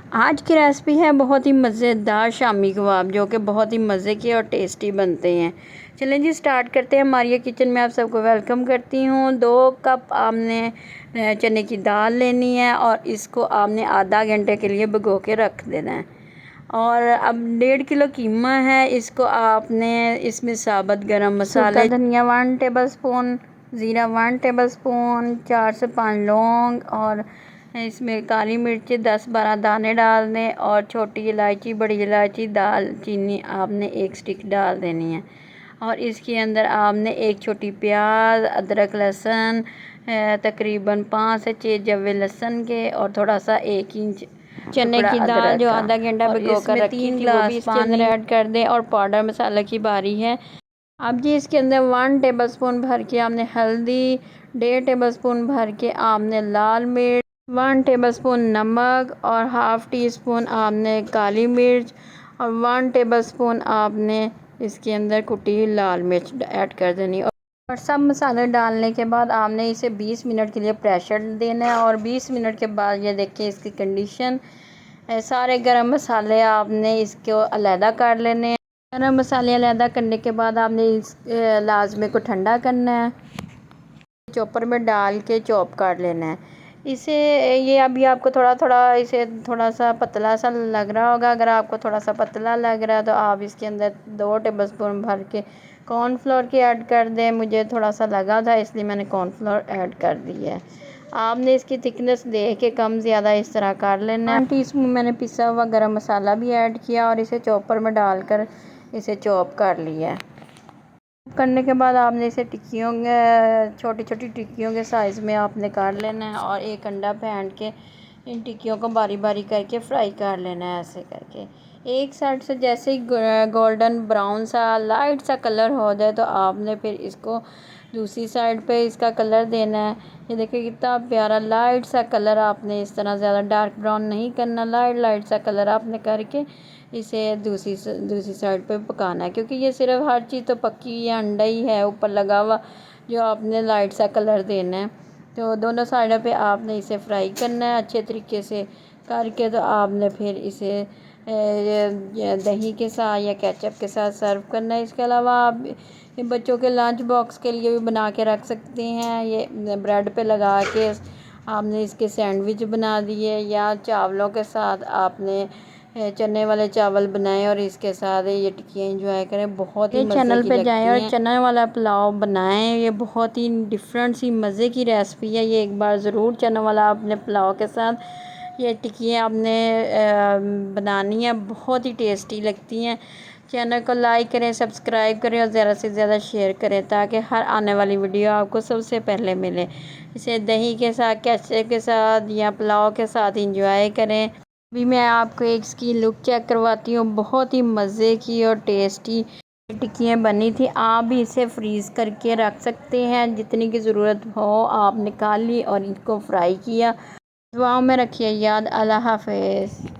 आज की रेसिपी है बहुत ही मज़ेदार शामी कबाब, जो कि बहुत ही मज़े के और टेस्टी बनते हैं। चलें जी, स्टार्ट करते हैं। मारिया किचन में आप सबको वेलकम करती हूँ। 2 कप आपने चने की दाल लेनी है और इसको आपने आधा घंटे के लिए भिगो के रख देना है। और अब 1.5 किलो कीमा है, इसको आपने इसमें साबुत गरम मसाले, धनिया 1 टेबल स्पून, ज़ीरा 1 टेबल स्पून, 4 से 5 लौंग और इसमें काली मिर्च 10-12 दाने डालने और छोटी इलायची, बड़ी इलायची, दालचीनी आपने 1 स्टिक डाल देनी है। और इसके अंदर आपने 1 छोटी प्याज, अदरक लहसुन तकरीबन 5 से 6 जवे लहसुन के और थोड़ा सा 1 इंच चने की दाल जो आधा घंटा भिगो कर रखी थी वो भी इसके अंदर ऐड कर दें। और पाउडर मसाला की बारी है। अब जी इसके अंदर 1 टेबल स्पून भर के आपने हल्दी, 1.5 टेबल स्पून भर के आपने लाल मिर्च, 1 टेबल स्पून नमक और हाफ़ टी स्पून आपने काली मिर्च और 1 टेबल स्पून आपने इसके अंदर कुटी लाल मिर्च ऐड कर देनी। और सब मसाले डालने के बाद आपने इसे 20 मिनट के लिए प्रेशर देना है। और 20 मिनट के बाद ये देखिए इसकी कंडीशन। सारे गरम मसाले आपने इसको अलहदा कर लेने हैं। गरम मसाले अलहदा करने के बाद आपने इस लाजमे को ठंडा करना है, चॉपर में डाल के चॉप कर लेना है इसे। ये अभी आपको इसे थोड़ा सा पतला सा लग रहा होगा। अगर आपको थोड़ा सा पतला लग रहा है तो आप इसके अंदर 2 टेबल स्पून भर के कॉर्नफ्लोर की ऐड कर दें। मुझे थोड़ा सा लगा था इसलिए मैंने कॉर्नफ्लोर ऐड कर दी है। आपने इसकी थिकनेस देख के कम ज़्यादा इस तरह कर लेना है। 1 टीस्पून मैंने पिसा हुआ गरम मसाला भी ऐड किया और इसे चॉपर में डालकर इसे चॉप कर लिया है। करने के बाद आपने इसे टिक्कियों छोटी छोटी टिक्कियों के साइज़ में आपने काट लेना है। और 1 अंडा फेंट के इन टिक्कियों को बारी बारी करके फ्राई कर लेना है। ऐसे करके एक साइड से जैसे ही गोल्डन ब्राउन सा लाइट सा कलर हो जाए तो आपने फिर इसको दूसरी साइड पे इसका कलर देना है। ये देखिए कितना प्यारा लाइट सा कलर। आपने इस तरह ज़्यादा डार्क ब्राउन नहीं करना, लाइट सा कलर आपने करके इसे दूसरी साइड पे पकाना है। क्योंकि ये सिर्फ हर चीज़ तो पक्की है, अंडा ही है ऊपर लगा हुआ जो आपने लाइट सा कलर देना है। तो दोनों साइडों पे आपने इसे फ्राई करना है अच्छे तरीके से करके। तो आपने फिर इसे दही के साथ या केचप के साथ सर्व करना है। इसके अलावा आप बच्चों के लंच बॉक्स के लिए भी बना के रख सकते हैं। ये ब्रेड पे लगा के आपने इसके सैंडविच बना दिए, या चावलों के साथ आपने चने वाले चावल बनाएं और इसके साथ ये टिक्कियाँ एंजॉय करें। बहुत ही चैनल पे जाएं और चने वाला पुलाव बनाएं। ये बहुत ही डिफरेंट सी मज़े की रेसिपी है। ये एक बार ज़रूर चने वाला अपने पुलाव के साथ ये टिक्कियाँ आपने बनानी है, बहुत ही टेस्टी लगती हैं। चैनल को लाइक करें, सब्सक्राइब करें और ज़्यादा से ज़्यादा शेयर करें ताकि हर आने वाली वीडियो आपको सबसे पहले मिले। इसे दही के साथ, केचप के साथ या पुलाव के साथ एंजॉय करें। अभी मैं आपको एक इसकी लुक चेक करवाती हूँ। बहुत ही मज़े की और टेस्टी टिक्कियाँ बनी थी। आप भी इसे फ्रीज़ करके रख सकते हैं, जितनी की ज़रूरत हो आप निकाल ली और इनको फ्राई किया। दुआओं में रखिए याद। अल्लाह हाफ़िज़।